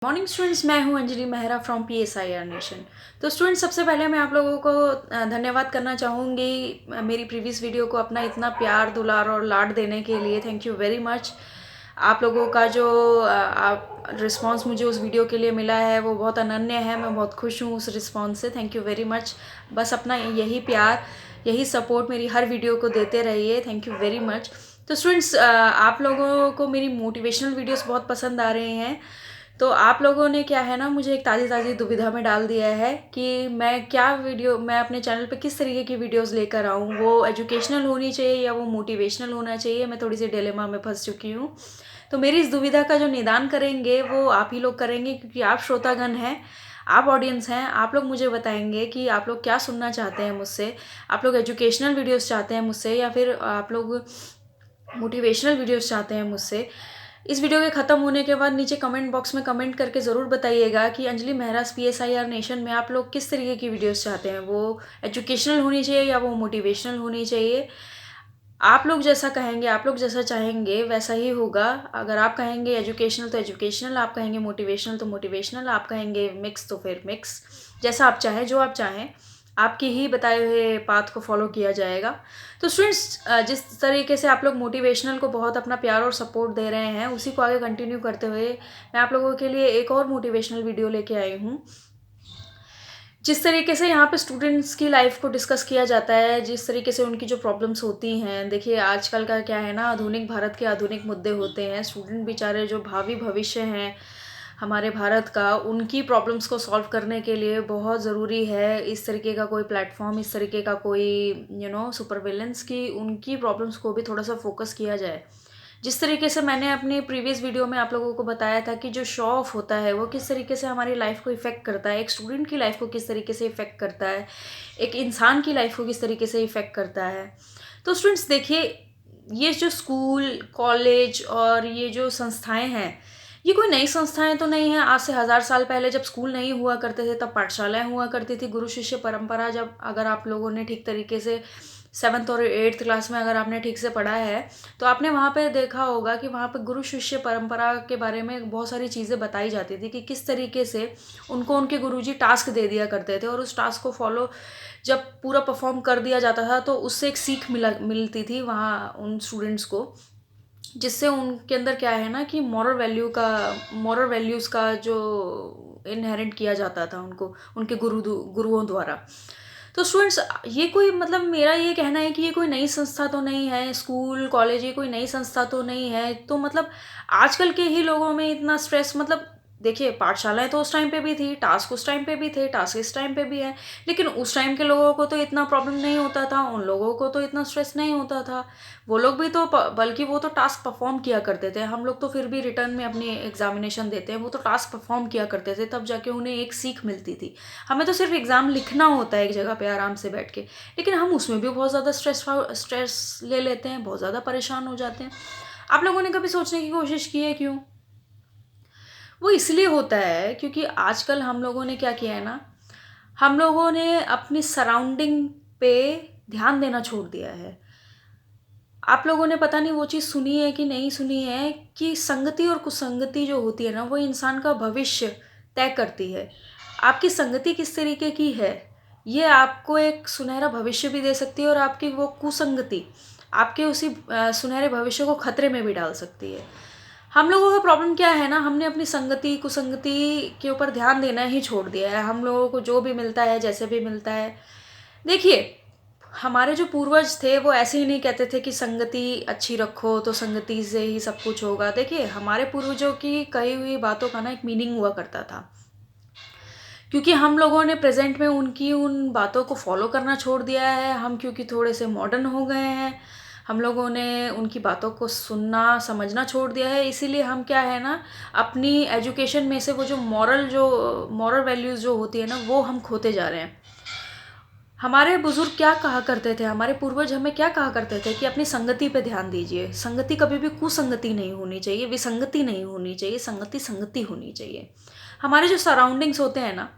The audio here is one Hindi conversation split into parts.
मॉर्निंग स्टूडेंट्स, मैं हूं Anjali Mehra from PSIR nation. तो स्टूडेंट्स, सबसे पहले मैं आप लोगों को धन्यवाद करना चाहूँगी मेरी प्रीवियस वीडियो को अपना इतना प्यार दुलार और लाड देने के लिए। Thank you very much. आप लोगों का जो आप रिस्पांस मुझे उस वीडियो के लिए मिला है वो बहुत अनन्य है। मैं बहुत खुश हूँ उस रिस्पांस से। Thank you very much. बस अपना यही प्यार, यही सपोर्ट मेरी हर वीडियो को देते रहिए। Thank you very much. तो स्टूडेंट्स, आप लोगों को मेरी मोटिवेशनल वीडियोस बहुत पसंद आ रहे हैं। तो आप लोगों ने क्या है ना, मुझे एक ताज़ी दुविधा में डाल दिया है कि मैं अपने चैनल पे किस तरीके की वीडियोस लेकर आऊँ। वो एजुकेशनल होनी चाहिए या वो मोटिवेशनल होना चाहिए। मैं थोड़ी सी डिलेमा में फंस चुकी हूँ। तो मेरी इस दुविधा का जो निदान करेंगे वो आप ही लोग करेंगे, क्योंकि आप श्रोतागण हैं, आप ऑडियंस हैं। आप लोग मुझे बताएंगे कि आप लोग क्या सुनना चाहते हैं मुझसे। आप लोग एजुकेशनल वीडियोस चाहते हैं मुझसे या फिर आप लोग मोटिवेशनल वीडियोस चाहते हैं मुझसे। इस वीडियो के ख़त्म होने के बाद नीचे कमेंट बॉक्स में कमेंट करके ज़रूर बताइएगा कि अंजलि मेहराज PSIR नेशन में आप लोग किस तरीके की वीडियोस चाहते हैं। वो एजुकेशनल होनी चाहिए या वो मोटिवेशनल होनी चाहिए। आप लोग जैसा कहेंगे, आप लोग जैसा चाहेंगे वैसा ही होगा। अगर आप कहेंगे एजुकेशनल तो एजुकेशनल, आप कहेंगे मोटिवेशनल तो मोटिवेशनल, आप कहेंगे मिक्स तो फिर मिक्स। जैसा आप चाहें, जो आप चाहें, आपके ही बताए हुए पाथ को फॉलो किया जाएगा। तो स्टूडेंट्स, जिस तरीके से आप लोग मोटिवेशनल को बहुत अपना प्यार और सपोर्ट दे रहे हैं, उसी को आगे कंटिन्यू करते हुए मैं आप लोगों के लिए एक और मोटिवेशनल वीडियो लेके आई हूँ। जिस तरीके से यहाँ पे स्टूडेंट्स की लाइफ को डिस्कस किया जाता है, जिस तरीके से उनकी जो प्रॉब्लम्स होती हैं, देखिए आजकल का क्या है ना, आधुनिक भारत के आधुनिक मुद्दे होते हैं। स्टूडेंट बेचारे जो भावी भविष्य हैं हमारे भारत का, उनकी प्रॉब्लम्स को सॉल्व करने के लिए बहुत ज़रूरी है इस तरीके का कोई प्लेटफॉर्म, इस तरीके का कोई सुपरविलेंस की उनकी प्रॉब्लम्स को भी थोड़ा सा फोकस किया जाए। जिस तरीके से मैंने अपनी प्रीवियस वीडियो में आप लोगों को बताया था कि जो शो ऑफ होता है वो किस तरीके से हमारी लाइफ को इफ़ेक्ट करता है, एक स्टूडेंट की लाइफ को किस तरीके से इफ़ेक्ट करता है, एक इंसान की लाइफ को किस तरीके से इफ़ेक्ट करता है। तो स्टूडेंट्स देखिए, ये जो स्कूल कॉलेज और ये जो संस्थाएं हैं, ये कोई नई संस्थाएं तो नहीं हैं। आज से 1000 साल पहले जब स्कूल नहीं हुआ करते थे तब पाठशालाएं हुआ करती थी। गुरु शिष्य परंपरा, जब अगर आप लोगों ने ठीक तरीके से 7th और 8th क्लास में अगर आपने ठीक से पढ़ा है तो आपने वहाँ पे देखा होगा कि वहाँ पे गुरु शिष्य परंपरा के बारे में बहुत सारी चीज़ें बताई जाती थी कि किस तरीके से उनको उनके गुरुजी टास्क दे दिया करते थे, और उस टास्क को फॉलो जब पूरा परफॉर्म कर दिया जाता था तो उससे एक सीख मिलती थी वहाँ उन स्टूडेंट्स को, जिससे उनके अंदर क्या है ना कि मॉरल वैल्यूज़ का जो इनहेरेंट किया जाता था उनको उनके गुरुओं द्वारा। तो स्टूडेंट्स, ये कोई मतलब मेरा ये कहना है कि ये कोई नई संस्था तो नहीं है, स्कूल कॉलेज ये कोई नई संस्था तो नहीं है। तो मतलब आजकल के ही लोगों में इतना स्ट्रेस, मतलब देखिए पाठशालाएं तो उस टाइम पे भी थी, टास्क उस टाइम पे भी थे, टास्क इस टाइम पे भी है, लेकिन उस टाइम के लोगों को तो इतना प्रॉब्लम नहीं होता था, उन लोगों को तो इतना स्ट्रेस नहीं होता था। वो लोग भी तो बल्कि वो तो टास्क परफॉर्म किया करते थे। हम लोग तो फिर भी रिटर्न में अपनी एग्जामिनेशन देते हैं, वो तो टास्क परफॉर्म किया करते थे, तब जाके उन्हें एक सीख मिलती थी। हमें तो सिर्फ एग्ज़ाम लिखना होता है एक जगह पे आराम से बैठ के, लेकिन हम उसमें भी बहुत ज़्यादा स्ट्रेस ले लेते हैं, बहुत ज़्यादा परेशान हो जाते हैं। आप लोगों ने कभी सोचने की कोशिश की है क्यों? वो इसलिए होता है क्योंकि आजकल हम लोगों ने क्या किया है ना, हम लोगों ने अपनी सराउंडिंग पे ध्यान देना छोड़ दिया है। आप लोगों ने पता नहीं वो चीज़ सुनी है कि नहीं सुनी है कि संगति और कुसंगति जो होती है ना, वो इंसान का भविष्य तय करती है। आपकी संगति किस तरीके की है, ये आपको एक सुनहरा भविष्य भी दे सकती है, और आपकी वो कुसंगति आपके उसी सुनहरे भविष्य को खतरे में भी डाल सकती है। हम लोगों का प्रॉब्लम क्या है ना, हमने अपनी संगति कुसंगति के ऊपर ध्यान देना ही छोड़ दिया है। हम लोगों को जो भी मिलता है, जैसे भी मिलता है, देखिए हमारे जो पूर्वज थे वो ऐसे ही नहीं कहते थे कि संगति अच्छी रखो तो संगति से ही सब कुछ होगा। देखिए हमारे पूर्वजों की कही हुई बातों का ना एक मीनिंग हुआ करता था, क्योंकि हम लोगों ने प्रेजेंट में उनकी उन बातों को फॉलो करना छोड़ दिया है। हम क्योंकि थोड़े से मॉडर्न हो गए हैं, हम लोगों ने उनकी बातों को सुनना समझना छोड़ दिया है। इसीलिए हम क्या है ना, अपनी एजुकेशन में से वो जो मॉरल वैल्यूज़ जो होती है ना, वो हम खोते जा रहे हैं। हमारे बुजुर्ग क्या कहा करते थे, हमारे पूर्वज हमें क्या कहा करते थे कि अपनी संगति पे ध्यान दीजिए। संगति कभी भी कुसंगति नहीं होनी चाहिए, विसंगति नहीं होनी चाहिए, संगति संगति होनी चाहिए। हमारे जो सराउंडिंग्स होते हैं ना,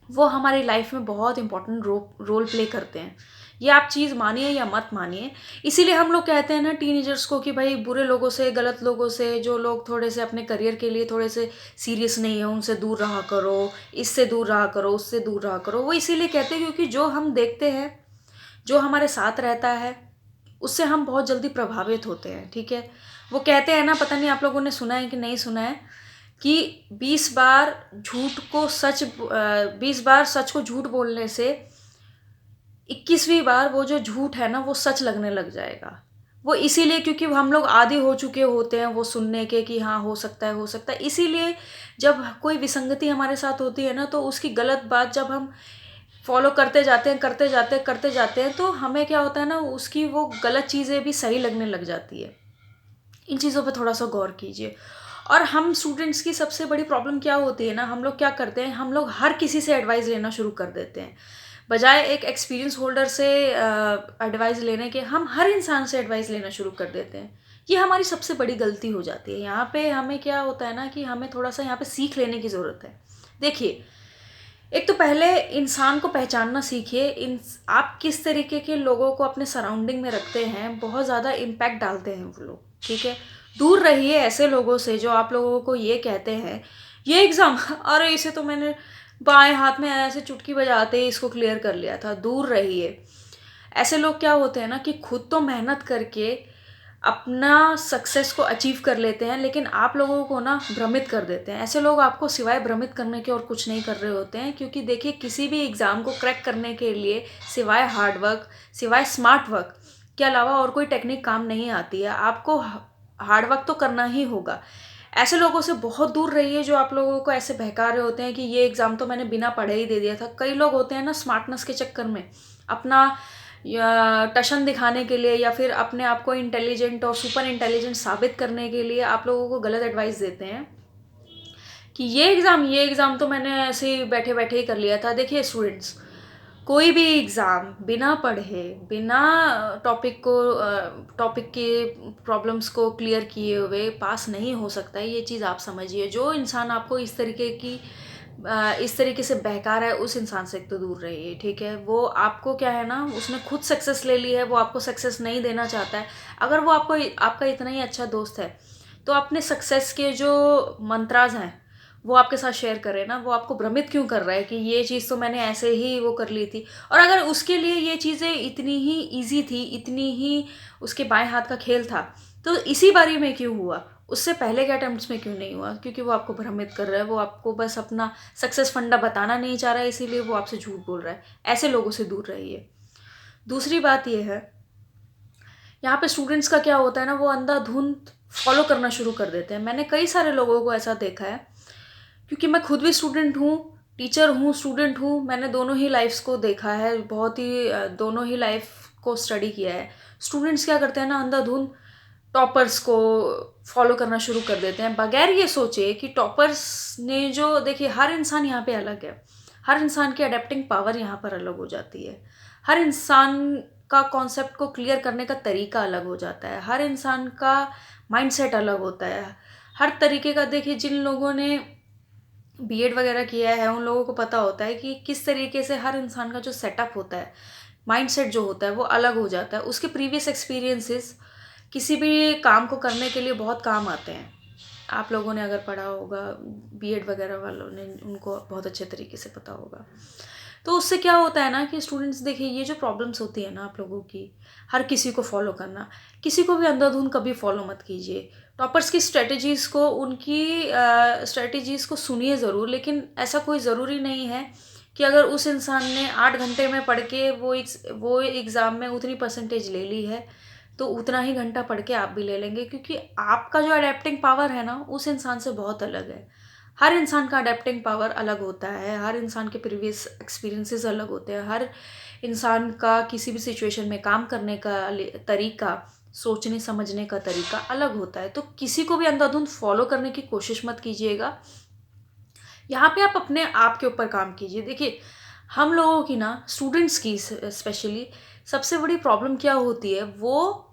वो हमारी लाइफ में बहुत इंपॉर्टेंट रोल प्ले करते हैं। ये आप चीज़ मानिए या मत मानिए। इसीलिए हम लोग कहते हैं ना टीनेजर्स को कि भाई बुरे लोगों से, गलत लोगों से, जो लोग थोड़े से अपने करियर के लिए थोड़े से सीरियस नहीं है, उनसे दूर रहा करो, इससे दूर रहा करो, उससे दूर रहा करो। वो इसीलिए कहते हैं क्योंकि जो हम देखते हैं, जो हमारे साथ रहता है, उससे हम बहुत जल्दी प्रभावित होते हैं, ठीक है। वो कहते हैं ना, पता नहीं आप लोगों ने सुना है कि नहीं सुना है, कि 20 बार 20 बार सच को झूठ बोलने से 21वीं बार वो जो झूठ है ना वो सच लगने लग जाएगा। वो इसीलिए क्योंकि हम लोग आदी हो चुके होते हैं वो सुनने के कि हाँ हो सकता है, हो सकता है। इसीलिए जब कोई विसंगति हमारे साथ होती है ना, तो उसकी गलत बात जब हम फॉलो करते जाते हैं, करते जाते हैं, करते जाते हैं, तो हमें क्या होता है ना, उसकी वो गलत चीज़ें भी सही लगने लग जाती है। इन चीज़ों पे थोड़ा सा गौर कीजिए। और हम स्टूडेंट्स की सबसे बड़ी प्रॉब्लम क्या होती है ना, हम लोग क्या करते हैं, हम लोग हर किसी से एडवाइस लेना शुरू कर देते हैं। बजाय एक एक्सपीरियंस होल्डर से एडवाइस लेने के, हम हर इंसान से एडवाइस लेना शुरू कर देते हैं। ये हमारी सबसे बड़ी गलती हो जाती है। यहाँ पे हमें क्या होता है ना कि हमें थोड़ा सा यहाँ पे सीख लेने की ज़रूरत है। देखिए, एक तो पहले इंसान को पहचानना सीखिए। आप किस तरीके के लोगों को अपने सराउंडिंग में रखते हैं, बहुत ज़्यादा इम्पैक्ट डालते हैं वो लोग, ठीक है। दूर रहिए ऐसे लोगों से जो आप लोगों को ये कहते हैं, ये एग्ज़ाम अरे इसे तो मैंने बाएं हाथ में ऐसे चुटकी बजाते ही इसको क्लियर कर लिया था। दूर रहिए ऐसे लोग। क्या होते हैं ना कि खुद तो मेहनत करके अपना सक्सेस को अचीव कर लेते हैं, लेकिन आप लोगों को ना भ्रमित कर देते हैं। ऐसे लोग आपको सिवाय भ्रमित करने के और कुछ नहीं कर रहे होते हैं। क्योंकि देखिए, किसी भी एग्ज़ाम को क्रैक करने के लिए सिवाय हार्ड वर्क, सिवाय स्मार्ट वर्क के अलावा और कोई टेक्निक काम नहीं आती है। आपको हार्ड वर्क तो करना ही होगा। ऐसे लोगों से बहुत दूर रहिए जो आप लोगों को ऐसे बहका रहे होते हैं कि ये एग्ज़ाम तो मैंने बिना पढ़े ही दे दिया था। कई लोग होते हैं ना, स्मार्टनेस के चक्कर में अपना या टशन दिखाने के लिए या फिर अपने आप को इंटेलिजेंट और सुपर इंटेलिजेंट साबित करने के लिए आप लोगों को गलत एडवाइस देते हैं कि ये एग्ज़ाम तो मैंने ऐसे ही बैठे बैठे ही कर लिया था। देखिए स्टूडेंट्स, कोई भी एग्ज़ाम बिना पढ़े, बिना टॉपिक के प्रॉब्लम्स को क्लियर किए हुए पास नहीं हो सकता है। ये चीज़ आप समझिए। जो इंसान आपको इस तरीके से बहका रहा है, उस इंसान से एक तो दूर रहिए, ठीक है। वो आपको क्या है ना, उसने खुद सक्सेस ले ली है, वो आपको सक्सेस नहीं देना चाहता है। अगर वो आपका इतना ही अच्छा दोस्त है, तो अपने सक्सेस के जो मंत्राज हैं वो आपके साथ शेयर करे ना। वो आपको भ्रमित क्यों कर रहा है कि ये चीज़ तो मैंने ऐसे ही वो कर ली थी। और अगर उसके लिए ये चीज़ें इतनी ही ईजी थी, इतनी ही उसके बाएं हाथ का खेल था, तो इसी बारी में क्यों हुआ, उससे पहले के अटेम्प्ट्स में क्यों नहीं हुआ? क्योंकि वो आपको भ्रमित कर रहा है। वो आपको बस अपना सक्सेस फंडा बताना नहीं चाह रहा है, इसीलिए वो आपसे झूठ बोल रहा है। ऐसे लोगों से दूर रहिए। दूसरी बात ये है, यहाँ पे स्टूडेंट्स का क्या होता है ना, वो अंधाधुंध फॉलो करना शुरू कर देते हैं। मैंने कई सारे लोगों को ऐसा देखा है, क्योंकि मैं खुद भी स्टूडेंट हूँ, टीचर हूँ, स्टूडेंट हूँ। मैंने दोनों ही लाइफ्स को देखा है, बहुत ही दोनों ही लाइफ को स्टडी किया है। स्टूडेंट्स क्या करते हैं ना, अंधाधुंध टॉपर्स को फॉलो करना शुरू कर देते हैं, बगैर ये सोचे कि टॉपर्स ने जो, देखिए हर इंसान यहाँ पे अलग है। हर इंसान की अडेप्टिंग पावर यहाँ पर अलग हो जाती है। हर इंसान का कॉन्सेप्ट को क्लियर करने का तरीका अलग हो जाता है। हर इंसान का माइंडसेट अलग होता है। हर तरीके का, देखिए जिन लोगों ने बीएड वगैरह किया है उन लोगों को पता होता है कि किस तरीके से हर इंसान का जो सेटअप होता है, माइंडसेट जो होता है वो अलग हो जाता है। उसके प्रीवियस एक्सपीरियंसेस किसी भी काम को करने के लिए बहुत काम आते हैं। आप लोगों ने अगर पढ़ा होगा, बीएड वगैरह वालों ने, उनको बहुत अच्छे तरीके से पता होगा। तो उससे क्या होता है ना कि स्टूडेंट्स, देखिए ये जो प्रॉब्लम्स होती है ना आप लोगों की, हर किसी को फॉलो करना, किसी को भी अंधाधुंध कभी फॉलो मत कीजिए। टॉपर्स की स्ट्रेटजीज़ को, उनकी स्ट्रेटजीज़ को सुनिए ज़रूर, लेकिन ऐसा कोई ज़रूरी नहीं है कि अगर उस इंसान ने 8 घंटे में पढ़ के वो एग्ज़ाम में उतनी परसेंटेज ले ली है, तो उतना ही घंटा पढ़ के आप भी ले लेंगे। क्योंकि आपका जो अडेप्टिंग पावर है ना, उस इंसान से बहुत अलग है। हर इंसान का अडेप्टिंग पावर अलग होता है। हर इंसान के प्रीवियस एक्सपीरियंसेस अलग होते हैं। हर इंसान का किसी भी सिचुएशन में काम करने का तरीका, सोचने समझने का तरीका अलग होता है। तो किसी को भी अंधाधुंध फॉलो करने की कोशिश मत कीजिएगा। यहाँ पे आप अपने आप के ऊपर काम कीजिए। देखिए, हम लोगों की ना, स्टूडेंट्स की स्पेशली सबसे बड़ी प्रॉब्लम क्या होती है, वो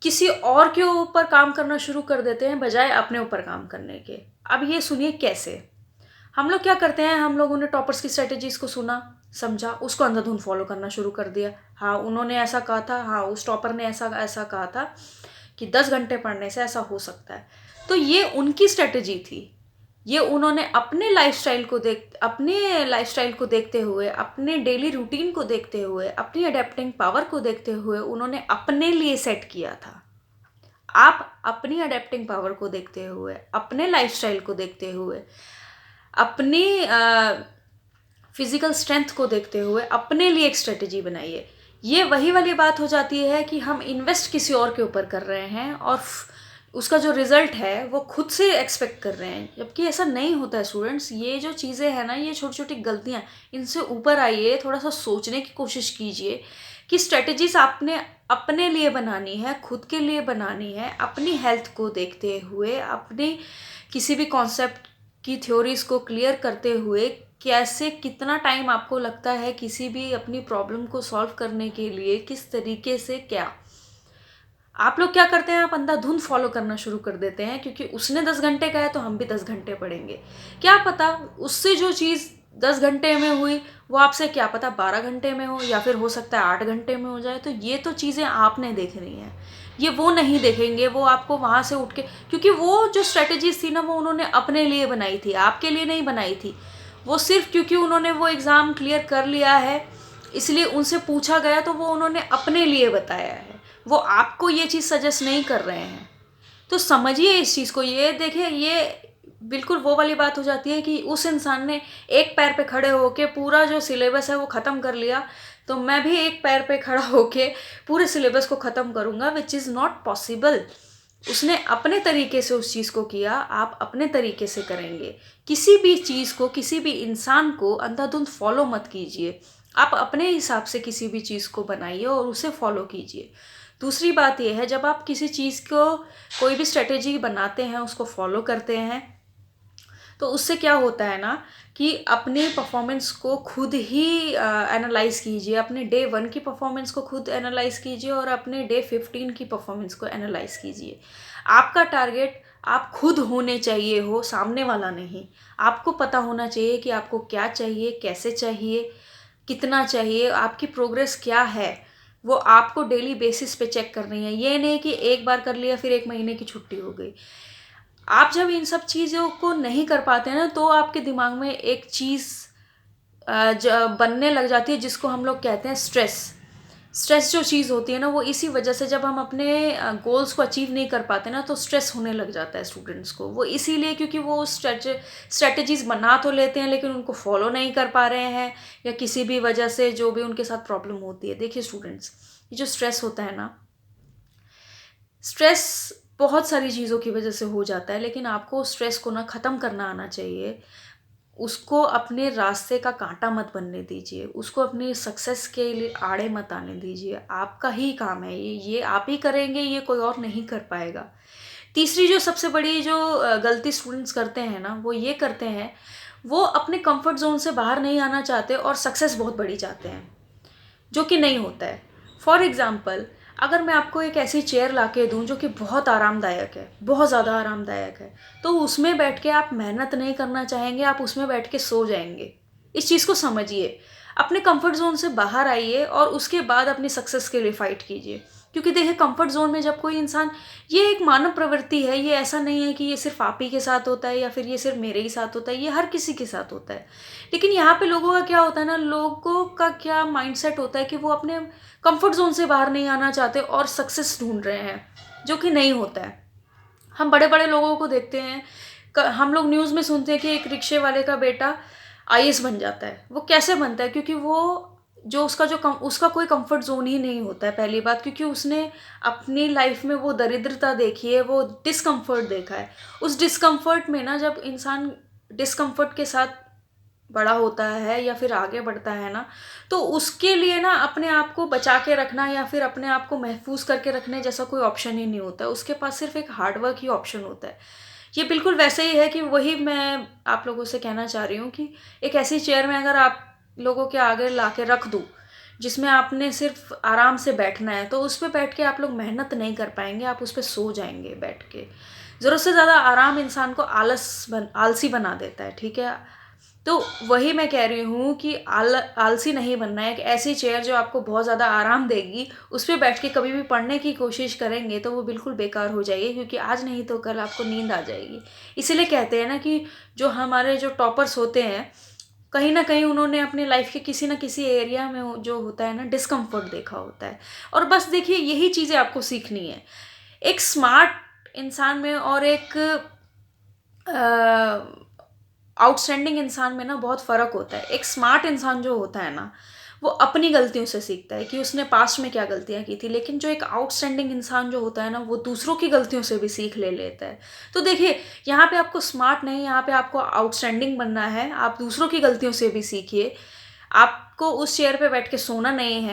किसी और के ऊपर काम करना शुरू कर देते हैं बजाय अपने ऊपर काम करने के। अब ये सुनिए कैसे। हम लोग क्या करते हैं, हम लोगों ने टॉपर्स की स्ट्रेटजीज़ को सुना, समझा, उसको अंधाधुंध फॉलो करना शुरू कर दिया। हाँ, उन्होंने ऐसा कहा था, हाँ उस टॉपर ने ऐसा ऐसा कहा था कि 10 घंटे पढ़ने से ऐसा हो सकता है। तो ये उनकी स्ट्रेटजी थी। ये उन्होंने अपने लाइफस्टाइल को देखते हुए, अपने डेली रूटीन को देखते हुए, अपनी अडेप्टिंग पावर को देखते हुए उन्होंने अपने लिए सेट किया था। आप अपनी अडेप्टिंग पावर को देखते हुए, अपने लाइफस्टाइल को देखते हुए, अपनी फिजिकल स्ट्रेंथ को देखते हुए अपने लिए एक स्ट्रेटजी बनाइए। ये वही वाली बात हो जाती है कि हम इन्वेस्ट किसी और के ऊपर कर रहे हैं और उसका जो रिजल्ट है वो खुद से एक्सपेक्ट कर रहे हैं, जबकि ऐसा नहीं होता है स्टूडेंट्स। ये जो चीज़ें हैं ना, ये छोटी छोटी गलतियाँ, इनसे ऊपर आइए, थोड़ा सा सोचने की कोशिश कीजिए कि स्ट्रेटजीज आपने अपने लिए बनानी है, खुद के लिए बनानी है, अपनी हेल्थ को देखते हुए, अपनी किसी भी कॉन्सेप्ट की थ्योरीज को क्लियर करते हुए, कैसे कितना टाइम आपको लगता है किसी भी अपनी प्रॉब्लम को सॉल्व करने के लिए, किस तरीके से क्या। आप लोग क्या करते हैं, आप अंधाधुंध फॉलो करना शुरू कर देते हैं, क्योंकि उसने 10 घंटे कहा है तो हम भी 10 घंटे पढ़ेंगे। क्या पता उससे जो चीज़ 10 घंटे में हुई वो आपसे क्या पता 12 घंटे में हो, या फिर हो सकता है 8 घंटे में हो जाए। तो ये तो चीज़ें आपने देखनी है, ये वो नहीं देखेंगे। वो आपको वहाँ से उठ के, क्योंकि वो जो स्ट्रेटजीज थी ना, वो उन्होंने अपने लिए बनाई थी, आपके लिए नहीं बनाई थी। वो सिर्फ क्योंकि उन्होंने वो एग्ज़ाम क्लियर कर लिया है इसलिए उनसे पूछा गया तो वो उन्होंने अपने लिए बताया है। वो आपको ये चीज़ सजेस्ट नहीं कर रहे हैं। तो समझिए इस चीज़ को। ये देखिए, ये बिल्कुल वो वाली बात हो जाती है कि उस इंसान ने एक पैर पे खड़े होके पूरा जो सिलेबस है वो ख़त्म कर लिया, तो मैं भी एक पैर पे खड़ा होके पूरे सिलेबस को ख़त्म करूँगा, विच इज़ नॉट पॉसिबल। उसने अपने तरीके से उस चीज़ को किया, आप अपने तरीके से करेंगे। किसी भी चीज़ को, किसी भी इंसान को अंधाधुंध फॉलो मत कीजिए। आप अपने हिसाब से किसी भी चीज़ को बनाइए और उसे फॉलो कीजिए। दूसरी बात यह है, जब आप किसी चीज़ को, कोई भी स्ट्रेटेजी बनाते हैं, उसको फॉलो करते हैं, तो उससे क्या होता है ना कि अपने परफॉर्मेंस को खुद ही एनालाइज कीजिए। अपने डे 1 की परफॉर्मेंस को खुद एनालाइज कीजिए और अपने डे 15 की परफॉर्मेंस को एनालाइज कीजिए। आपका टारगेट आप खुद होने चाहिए हो, सामने वाला नहीं। आपको पता होना चाहिए कि आपको क्या चाहिए, कैसे चाहिए, कितना चाहिए, आपकी प्रोग्रेस क्या है। वो आपको डेली बेसिस पे चेक करनी है। ये नहीं कि एक बार कर लिया फिर 1 महीने की छुट्टी हो गई। आप जब इन सब चीज़ों को नहीं कर पाते हैं ना, तो आपके दिमाग में एक चीज़ बनने लग जाती है जिसको हम लोग कहते हैं स्ट्रेस। स्ट्रेस जो चीज़ होती है ना, वो इसी वजह से, जब हम अपने गोल्स को अचीव नहीं कर पाते ना, तो स्ट्रेस होने लग जाता है स्टूडेंट्स को। वो इसीलिए क्योंकि वो स्ट्रेटजीज बना तो लेते हैं लेकिन उनको फॉलो नहीं कर पा रहे हैं, या किसी भी वजह से जो भी उनके साथ प्रॉब्लम होती है। देखिए स्टूडेंट्स, ये जो स्ट्रेस होता है ना, स्ट्रेस बहुत सारी चीज़ों की वजह से हो जाता है, लेकिन आपको स्ट्रेस को ना ख़त्म करना आना चाहिए। उसको अपने रास्ते का कांटा मत बनने दीजिए, उसको अपनी सक्सेस के लिए आड़े मत आने दीजिए। आपका ही काम है ये आप ही करेंगे, ये कोई और नहीं कर पाएगा। तीसरी जो सबसे बड़ी जो गलती स्टूडेंट्स करते हैं ना, वो ये करते हैं, वो अपने कंफर्ट जोन से बाहर नहीं आना चाहते और सक्सेस बहुत बड़ी चाहते हैं, जो कि नहीं होता है। फॉर एग्ज़ाम्पल, अगर मैं आपको एक ऐसी चेयर ला के दूँ जो कि बहुत आरामदायक है, बहुत ज़्यादा आरामदायक है, तो उसमें बैठ के आप मेहनत नहीं करना चाहेंगे, आप उसमें बैठ के सो जाएंगे। इस चीज़ को समझिए। अपने कंफर्ट जोन से बाहर आइए और उसके बाद अपनी सक्सेस के लिए फ़ाइट कीजिए। क्योंकि देखिए, कंफर्ट जोन में जब कोई इंसान, ये एक मानव प्रवृत्ति है, ये ऐसा नहीं है कि ये सिर्फ आप ही के साथ होता है या फिर ये सिर्फ मेरे ही साथ होता है, ये हर किसी के साथ होता है। लेकिन यहाँ पे लोगों का क्या होता है ना, लोगों का क्या माइंडसेट होता है कि वो अपने कंफर्ट जोन से बाहर नहीं आना चाहते और सक्सेस ढूंढ रहे हैं, जो कि नहीं होता है। हम बड़े बड़े लोगों को देखते हैं, हम लोग न्यूज़ में सुनते हैं कि एक रिक्शे वाले का बेटा आईएएस बन जाता है। वो कैसे बनता है? क्योंकि वो जो उसका कोई कंफर्ट जोन ही नहीं होता है, पहली बात, क्योंकि उसने अपनी लाइफ में वो दरिद्रता देखी है, वो डिस्कम्फर्ट देखा है। उस डिस्कम्फर्ट में ना, जब इंसान डिस्कम्फर्ट के साथ बड़ा होता है या फिर आगे बढ़ता है ना, तो उसके लिए ना अपने आप को बचा के रखना या फिर अपने आप को महफूज करके रखने जैसा कोई ऑप्शन ही नहीं होता है। उसके पास सिर्फ एक हार्डवर्क ही ऑप्शन होता है। ये बिल्कुल वैसे ही है कि वही मैं आप लोगों से कहना चाह रही हूँ कि एक ऐसी चेयर में अगर आप लोगों के आगे ला के रख दूँ जिसमें आपने सिर्फ आराम से बैठना है, तो उस पर बैठ के आप लोग मेहनत नहीं कर पाएंगे, आप उस पर सो जाएंगे बैठ के। ज़रूरत से ज़्यादा आराम इंसान को आलसी बना देता है, ठीक है। तो वही मैं कह रही हूँ कि आलसी नहीं बनना है। एक ऐसी चेयर जो आपको बहुत ज़्यादा आराम देगी, उस पे बैठ के कभी भी पढ़ने की कोशिश करेंगे तो वो बिल्कुल बेकार हो जाएगी, क्योंकि आज नहीं तो कल आपको नींद आ जाएगी। इसीलिए कहते हैं ना कि जो हमारे जो टॉपर्स होते हैं, कहीं न कहीं उन्होंने अपनी लाइफ़ के किसी न किसी एरिया में जो होता है ना डिस्कम्फ़र्ट देखा होता है। और बस देखिए यही चीज़ें आपको सीखनी है। एक स्मार्ट इंसान में और एक आउटस्टैंडिंग इंसान में ना बहुत फ़र्क होता है। एक स्मार्ट इंसान जो होता है ना, वो अपनी गलतियों से सीखता है कि उसने पास्ट में क्या गलतियाँ की थी। लेकिन जो एक आउटस्टैंडिंग इंसान जो होता है ना, वो दूसरों की गलतियों से भी सीख ले लेता है। तो देखिए, यहाँ पे आपको स्मार्ट नहीं, यहाँ पे आपको आउटस्टैंडिंग बनना है। आप दूसरों की गलतियों से भी सीखिए। आपको उस चेयर पे बैठ के सोना नहीं है।